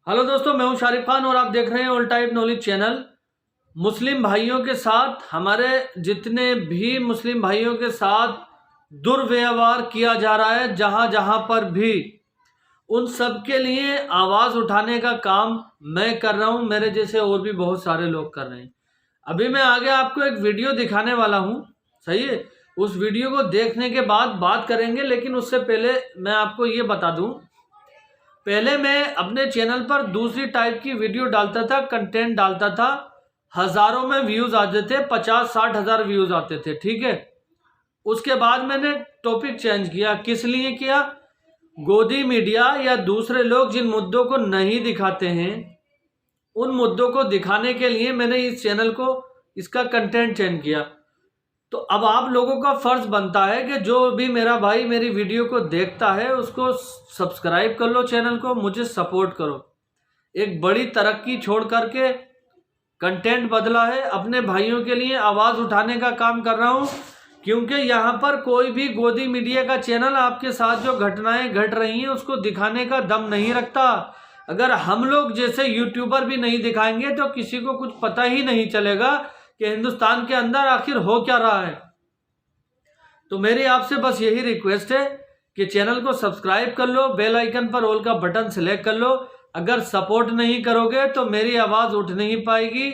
Hello दोस्तों, मैं हूं शारिफ खान और आप देख रहे हैं ऑल टाइप नॉलेज चैनल। मुस्लिम भाइयों के साथ, हमारे जितने भी मुस्लिम भाइयों के साथ दुर्व्यवहार किया जा रहा है जहां जहां पर भी, उन सब के लिए आवाज़ उठाने का काम मैं कर रहा हूं। मेरे जैसे और भी बहुत सारे लोग कर रहे हैं। अभी मैं आगे आपको एक वीडियो दिखाने वाला हूं, सही है। उस वीडियो को देखने के बाद बात करेंगे, लेकिन उससे पहले मैं आपको ये बता दूं, पहले मैं अपने चैनल पर दूसरी टाइप की वीडियो डालता था, कंटेंट डालता था, हज़ारों में व्यूज़ आते थे, 50-60 हज़ार व्यूज़ आते थे, ठीक है। उसके बाद मैंने टॉपिक चेंज किया। किस लिए किया? गोदी मीडिया या दूसरे लोग जिन मुद्दों को नहीं दिखाते हैं, उन मुद्दों को दिखाने के लिए मैंने इस चैनल को, इसका कंटेंट चेंज किया। तो अब आप लोगों का फर्ज बनता है कि जो भी मेरा भाई मेरी वीडियो को देखता है उसको सब्सक्राइब कर लो, चैनल को, मुझे सपोर्ट करो। एक बड़ी तरक्की छोड़ करके कंटेंट बदला है, अपने भाइयों के लिए आवाज़ उठाने का काम कर रहा हूं, क्योंकि यहाँ पर कोई भी गोदी मीडिया का चैनल आपके साथ जो घटनाएं घट रही हैं उसको दिखाने का दम नहीं रखता। अगर हम लोग जैसे यूट्यूबर भी नहीं दिखाएंगे तो किसी को कुछ पता ही नहीं चलेगा कि हिंदुस्तान के अंदर आखिर हो क्या रहा है। तो मेरी आपसे बस यही रिक्वेस्ट है कि चैनल को सब्सक्राइब कर लो, बेल आइकन पर ऑल का बटन सेलेक्ट कर लो। अगर सपोर्ट नहीं करोगे तो मेरी आवाज़ उठ नहीं पाएगी,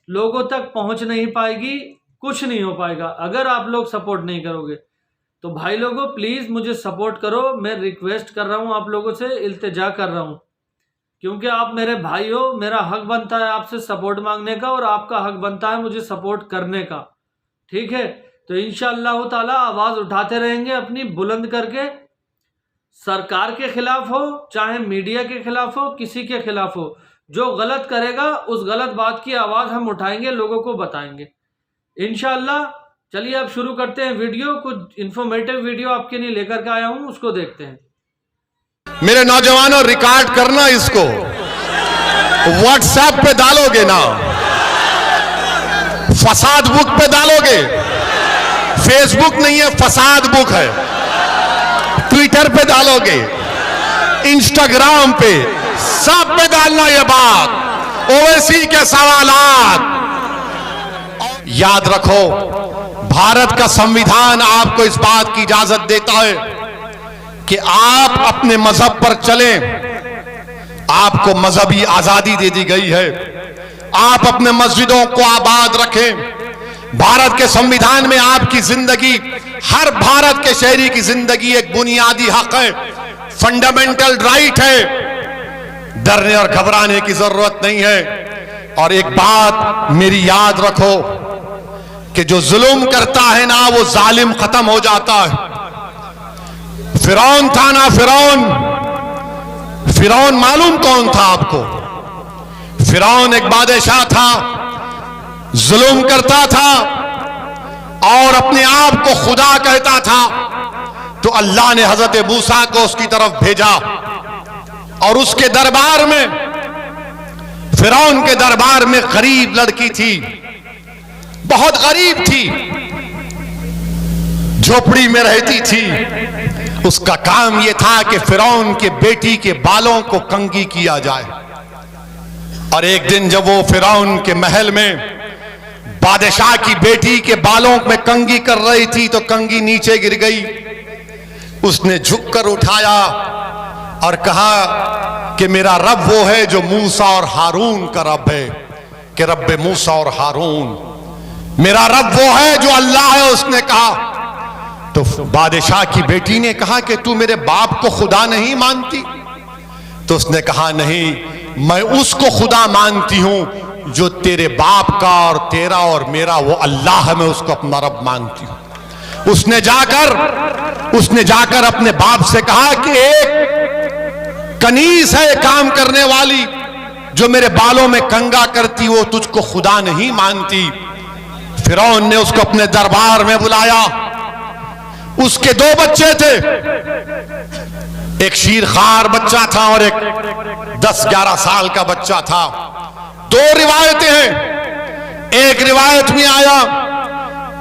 लोगों तक पहुंच नहीं पाएगी, कुछ नहीं हो पाएगा अगर आप लोग सपोर्ट नहीं करोगे। तो भाई लोगों, प्लीज़ मुझे सपोर्ट करो। मैं रिक्वेस्ट कर रहा हूँ आप लोगों से, इल्तिजा कर रहा हूँ, क्योंकि आप मेरे भाई हो। मेरा हक बनता है आपसे सपोर्ट मांगने का और आपका हक बनता है मुझे सपोर्ट करने का, ठीक है। तो इंशाअल्लाह ताला आवाज़ उठाते रहेंगे अपनी बुलंद करके। सरकार के खिलाफ हो, चाहे मीडिया के खिलाफ हो, किसी के खिलाफ हो, जो गलत करेगा उस गलत बात की आवाज़ हम उठाएंगे, लोगों को बताएंगे इंशाअल्लाह। चलिए अब शुरू करते हैं वीडियो। कुछ इन्फॉर्मेटिव वीडियो आपके लिए लेकर के आया हूँ, उसको देखते हैं। मेरे नौजवानों, रिकॉर्ड करना, इसको व्हाट्सएप पे डालोगे ना, फसाद बुक पे डालोगे। फेसबुक नहीं है, फसाद बुक है। ट्विटर पे डालोगे, इंस्टाग्राम पे, सब पे डालना ये बात। ओवैसी के सवालात याद रखो। भारत का संविधान आपको इस बात की इजाजत देता है कि आप अपने मजहब पर चलें। आपको मजहबी आजादी दे दी गई है, आप अपने मस्जिदों को आबाद रखें। भारत के संविधान में आपकी जिंदगी, हर भारत के शहरी की जिंदगी एक बुनियादी हक है, फंडामेंटल राइट है। डरने और घबराने की जरूरत नहीं है। और एक बात मेरी याद रखो कि जो जुल्म करता है ना, वो जालिम खत्म हो जाता है। फिरौन था ना, फिरौन मालूम कौन था आपको? फिरौन एक बादशाह था, जुल्म करता था और अपने आप को खुदा कहता था। तो अल्लाह ने हजरत मूसा को उसकी तरफ भेजा और उसके दरबार में, फिरौन के दरबार में गरीब लड़की थी, बहुत गरीब थी, झोपड़ी में रहती थी। उसका काम यह था कि फिरौन के बेटी के बालों को कंघी किया जाए। और एक दिन जब वो फिरौन के महल में बादशाह की बेटी के बालों में कंघी कर रही थी तो कंघी नीचे गिर गई। उसने झुककर उठाया और कहा कि मेरा रब वो है जो मूसा और हारून का रब है, कि रब मूसा और हारून, मेरा रब वो है जो अल्लाह है, उसने कहा। तो बादशाह की बेटी ने कहा कि तू मेरे बाप को खुदा नहीं मानती? तो उसने कहा नहीं, मैं उसको खुदा मानती हूं जो तेरे बाप का और तेरा और मेरा वो अल्लाह है, मैं उसको अपना रब मानती हूं। उसने जाकर अपने बाप से कहा कि एक कनीज है काम करने वाली जो मेरे बालों में कंघा करती, वो तुझको खुदा नहीं मानती। फिरौन ने उसको अपने दरबार में बुलाया। उसके दो बच्चे थे, एक शीरखार बच्चा था और एक 10-11 साल का बच्चा था। दो रिवायतें हैं। एक रिवायत में आया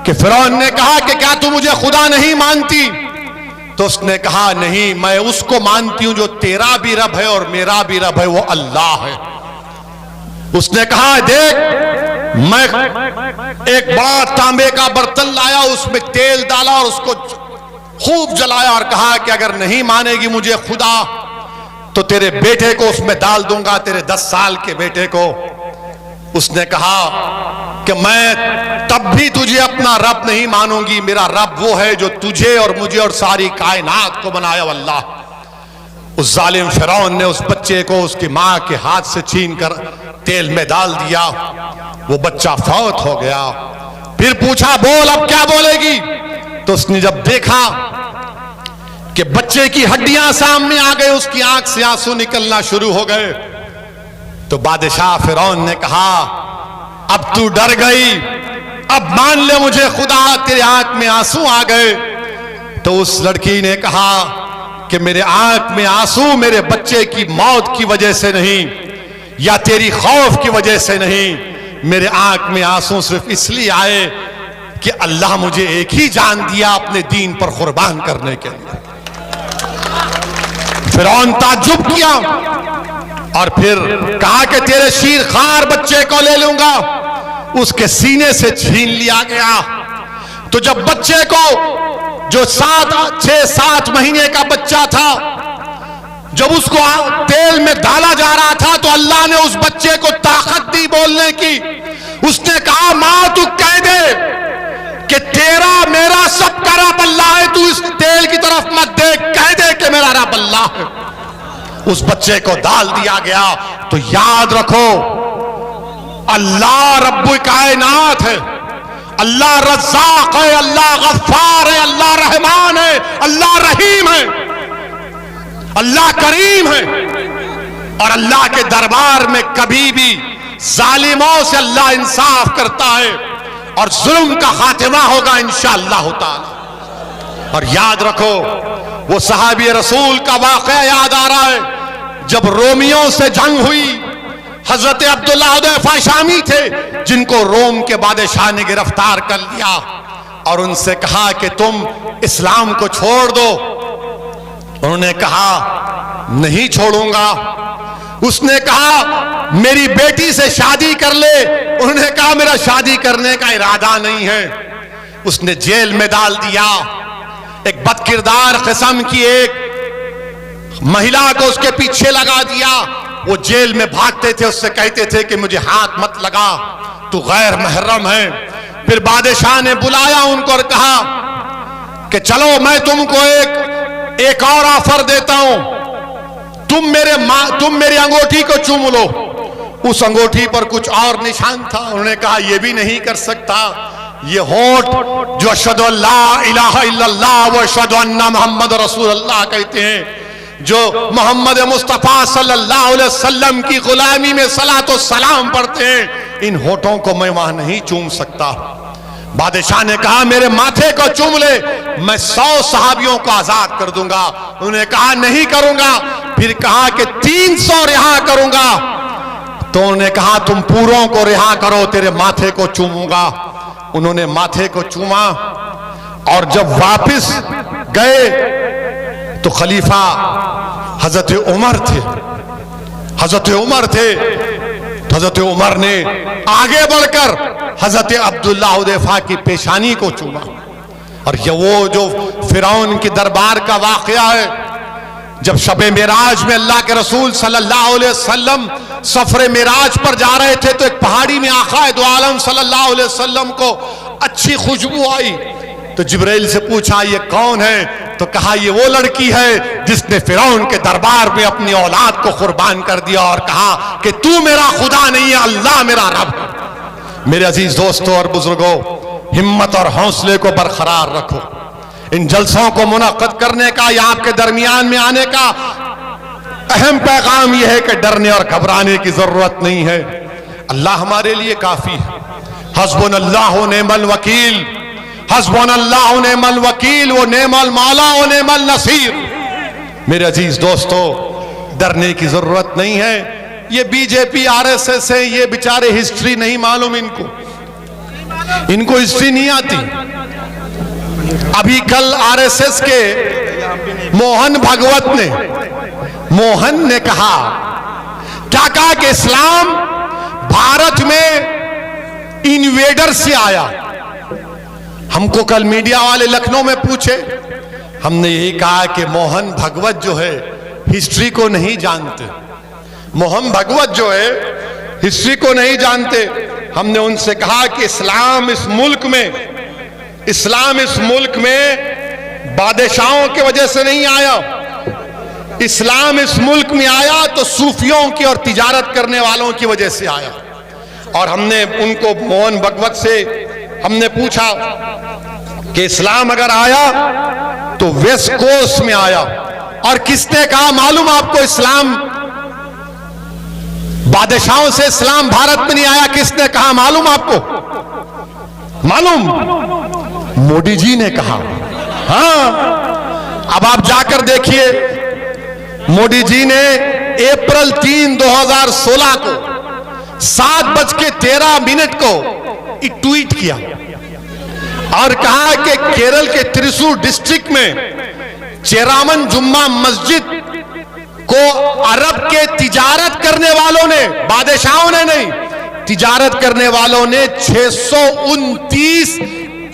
कि फिरौन ने कहा कि क्या तू मुझे खुदा नहीं मानती? तो उसने कहा नहीं, मैं उसको मानती हूं जो तेरा भी रब है और मेरा भी रब है, वो अल्लाह है। उसने कहा देख, मैं एक बड़ा तांबे का बर्तन लाया, उसमें तेल डाला और उसको खूब जलाया और कहा कि अगर नहीं मानेगी मुझे खुदा तो तेरे बेटे को उसमें डाल दूंगा, तेरे 10 साल के बेटे को। उसने कहा कि मैं तब भी तुझे अपना रब नहीं मानूंगी, मेरा रब वो है जो तुझे और मुझे और सारी कायनात को बनाया, अल्लाह। उस जालिम फिरौन ने उस बच्चे को उसकी मां के हाथ से छीन कर तेल में डाल दिया। वो बच्चा फौत हो गया। फिर पूछा बोल अब क्या बोलेगी? तो उसने जब देखा कि बच्चे की हड्डियां सामने आ गई, उसकी आंख से आंसू निकलना शुरू हो गए, तो बादशाह फिरौन ने कहा अब तू डर गई, अब मान ले मुझे खुदा, तेरे आंख में आंसू आ गए। तो उस लड़की ने कहा कि मेरे आंख में आंसू मेरे बच्चे की मौत की वजह से नहीं या तेरी खौफ की वजह से नहीं, मेरे आंख में आंसू सिर्फ इसलिए आए कि अल्लाह मुझे एक ही जान दिया अपने दीन पर कुर्बान करने के लिए। फिरौन ताज्जुब किया और फिर कहा कि तेरे शीर खार बच्चे को ले लूंगा। उसके सीने से छीन लिया गया। तो जब बच्चे को, जो 6-7 महीने का बच्चा था, जब उसको तेल में डाला जा रहा था तो अल्लाह ने उस बच्चे को ताकत दी बोलने की। उसने कहा मां तू कह दे कि तेरा मेरा सबका रब अल्लाह है, तू इस तेल की तरफ मत देख, कह दे कि मेरा रब अल्लाह है। उस बच्चे को डाल दिया गया। तो याद रखो अल्लाह रब्बुल कायनात है, अल्लाह रज़्ज़ाक़ है, अल्लाह गफ्फार है, अल्लाह रहमान है, अल्लाह रहीम है, अल्लाह करीम है। और अल्लाह के दरबार में कभी भी जालिमों से अल्लाह इंसाफ करता है और जुल्म का खातिमा होगा इंशाअल्लाह ताला। और याद रखो वो सहाबी रसूल का वाक़या याद आ रहा है, जब रोमियों से जंग हुई, हजरत अब्दुल्लाह हुदैफा शामी थे जिनको रोम के बादशाह ने गिरफ्तार कर लिया और उनसे कहा कि तुम इस्लाम को छोड़ दो। उन्होंने कहा नहीं छोड़ूंगा। उसने कहा मेरी बेटी से शादी कर ले। उन्होंने कहा मेरा शादी करने का इरादा नहीं है। उसने जेल में डाल दिया। एक बदकिरदार किस्म की एक महिला को उसके पीछे लगा दिया। वो जेल में भागते थे, उससे कहते थे कि मुझे हाथ मत लगा, तू गैर महरम है। फिर बादशाह ने बुलाया उनको और कहा कि चलो मैं तुमको एक और ऑफर देता हूं, तुम मेरी अंगूठी को चूम लो। उस अंगूठी पर कुछ और निशान था। उन्होंने कहा यह भी नहीं कर सकता। ये होठ जो अशहदु अल्ला इलाहा इल्लल्लाह व अशहदु अन्ना मुहम्मद रसूलुल्लाह कहते हैं, जो मोहम्मद मुस्तफा सल्लल्लाहु अलैहि वसल्लम की गुलामी में सलातो सलाम पढ़ते हैं, इन होठों को मैं वहां नहीं चूम सकता। बादशाह ने कहा मेरे माथे को चूम ले, मैं 100 सहाबियों को आजाद कर दूंगा। उन्होंने कहा नहीं करूंगा। फिर कहा कि 300 रिहा करूंगा। तो उन्होंने कहा तुम पूरों को रिहा करो, तेरे माथे को चूमूंगा। उन्होंने माथे को चूमा और जब वापस गए तो खलीफा हजरत उमर थे। हजरत उमर ने आगे बढ़कर हजरत अब्दुल्लाह हुदैफा की पेशानी को चूमा। और ये वो जो फिरौन के दरबार का वाकया है, जब शबे मेराज में अल्लाह के रसूल सल्लल्लाहु अलैहि वसल्लम सफरे मेराज पर जा रहे थे तो एक पहाड़ी में आका दो आलम सल्लल्लाहु अलैहि वसल्लम को अच्छी खुशबू आई। तो जिब्राइल से पूछा ये कौन है? तो कहा ये वो लड़की है जिसने फिरौन के दरबार में अपनी औलाद को कुर्बान कर दिया और कहा कि तू मेरा खुदा नहीं है, अल्लाह मेरा रब है। मेरे अजीज दोस्तों और बुजुर्गों, हिम्मत और हौसले को बरकरार रखो। इन जलसों को मुनक्कद करने का या आपके दरमियान में आने का अहम पैगाम यह है कि डरने और घबराने की जरूरत नहीं है। अल्लाह हमारे लिए काफी है। हस्बुनल्लाहु नेमल वकील, हस्बुनल्लाहु नेमल वकील, वो नेमल मौला व नेमल नसीर। मेरे अजीज दोस्तों, डरने की जरूरत नहीं है। ये बीजेपी आरएसएस है, ये बेचारे हिस्ट्री नहीं मालूम, इनको हिस्ट्री नहीं आती। अभी कल आरएसएस के मोहन भागवत ने, मोहन ने कहा, क्या कहा कि इस्लाम भारत में इन्वेडर से आया। हमको कल मीडिया वाले लखनऊ में पूछे, हमने यही कहा कि मोहन भागवत जो है हिस्ट्री को नहीं जानते, मोहन भागवत जो है हिस्ट्री को नहीं जानते। हमने उनसे कहा कि इस्लाम इस मुल्क में बादशाहों की वजह से नहीं आया, इस्लाम इस मुल्क में आया तो सूफियों की और तिजारत करने वालों की वजह से आया। और हमने उनको, मोहन भागवत से हमने पूछा कि इस्लाम अगर आया तो वेस्ट कोस्ट में आया, और किसने कहा मालूम आपको? इस्लाम बादशाहों से इस्लाम भारत में नहीं आया, किसने कहा मालूम आपको? मालूम? मोदी जी ने कहा। हाँ, अब आप जाकर देखिए, मोदी जी ने अप्रैल 3, 2016 को 7:13 को एक ट्वीट किया और कहा कि केरल के त्रिशूर डिस्ट्रिक्ट में चेरामन जुम्मा मस्जिद को अरब के तिजारत करने वालों ने, बादशाहों ने नहीं, तिजारत करने वालों ने 629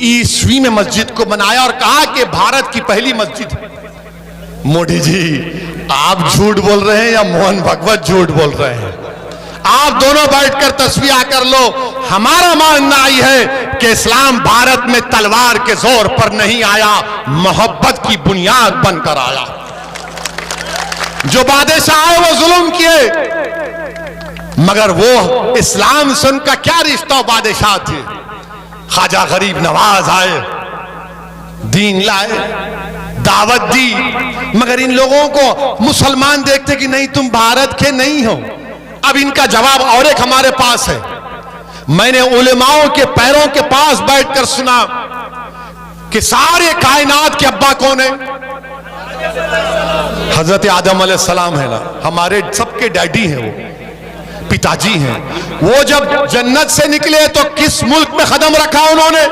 ईस्वी में मस्जिद को बनाया और कहा कि भारत की पहली मस्जिद है। मोदी जी, आप झूठ बोल रहे हैं या मोहन भागवत झूठ बोल रहे हैं? आप दोनों बैठकर तस्वीर कर लो। हमारा मानना ही है कि इस्लाम भारत में तलवार के जोर पर नहीं आया, मोहब्बत की बुनियाद बनकर आया। जो बादशाह आए वो जुल्म किए, मगर वो इस्लाम से उनका क्या रिश्ता? बादशाह थे। ख्वाजा गरीब नवाज आए, दीन लाए, दावत दी, मगर इन लोगों को मुसलमान देखते कि नहीं तुम भारत के नहीं हो। अब इनका जवाब और एक हमारे पास है। मैंने उलेमाओं के पैरों के पास बैठकर सुना कि सारे कायनात के अब्बा कौन है? हजरत आदम अलैहिस्सलाम है ना, हमारे सबके डैडी हैं, वो पिताजी हैं। वो जब जन्नत से निकले तो किस मुल्क में कदम रखा उन्होंने?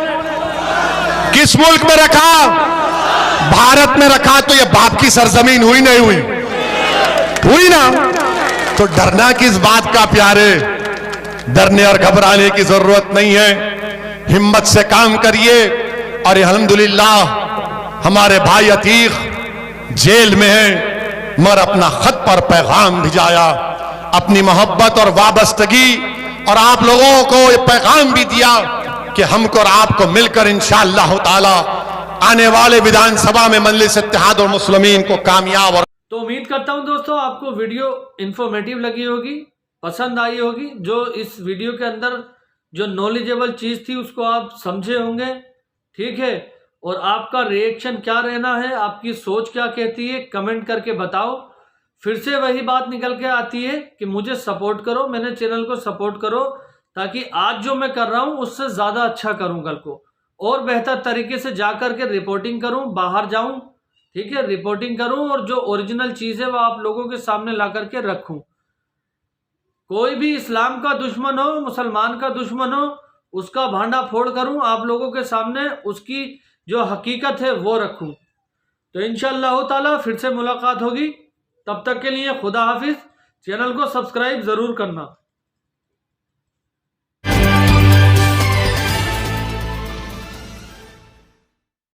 किस मुल्क में रखा? भारत में रखा। तो ये बाप की सरजमीन हुई नहीं हुई? हुई ना। तो डरना किस बात का प्यारे? डरने और घबराने की जरूरत नहीं है, हिम्मत से काम करिए। और अल्हम्दुलिल्लाह हमारे भाई अतीक जेल में है, मगर अपना खत पर पैगाम भिजाया, अपनी मोहब्बत और वाबस्तगी, और आप लोगों को ये पैगाम भी दिया कि हमको और आपको मिलकर इंशाअल्लाह ताला आने वाले विधानसभा में मजलिस इत्तेहाद और मुस्लिमीन को कामयाब। और तो उम्मीद करता हूं दोस्तों आपको वीडियो इंफॉर्मेटिव लगी होगी, पसंद आई होगी। जो इस वीडियो के अंदर जो नॉलेजेबल चीज़ थी उसको आप समझे होंगे, ठीक है। और आपका रिएक्शन क्या रहना है, आपकी सोच क्या कहती है, कमेंट करके बताओ। फिर से वही बात निकल के आती है कि मुझे सपोर्ट करो, मैंने चैनल को सपोर्ट करो, ताकि आज जो मैं कर रहा हूँ उससे ज़्यादा अच्छा करूँ, कल को और बेहतर तरीके से जा कर के रिपोर्टिंग करूँ, बाहर जाऊँ, ठीक है, रिपोर्टिंग करूँ और जो ओरिजिनल चीज़ है वो आप लोगों के सामने ला करके रखूँ। कोई भी इस्लाम का दुश्मन हो, मुसलमान का दुश्मन हो, उसका भांडा फोड़ करूँ, आप लोगों के सामने उसकी जो हकीकत है वो रखूँ। तो इंशाअल्लाह ताला फिर से मुलाकात होगी। तब तक के लिए खुदा हाफिज़। चैनल को सब्सक्राइब ज़रूर करना।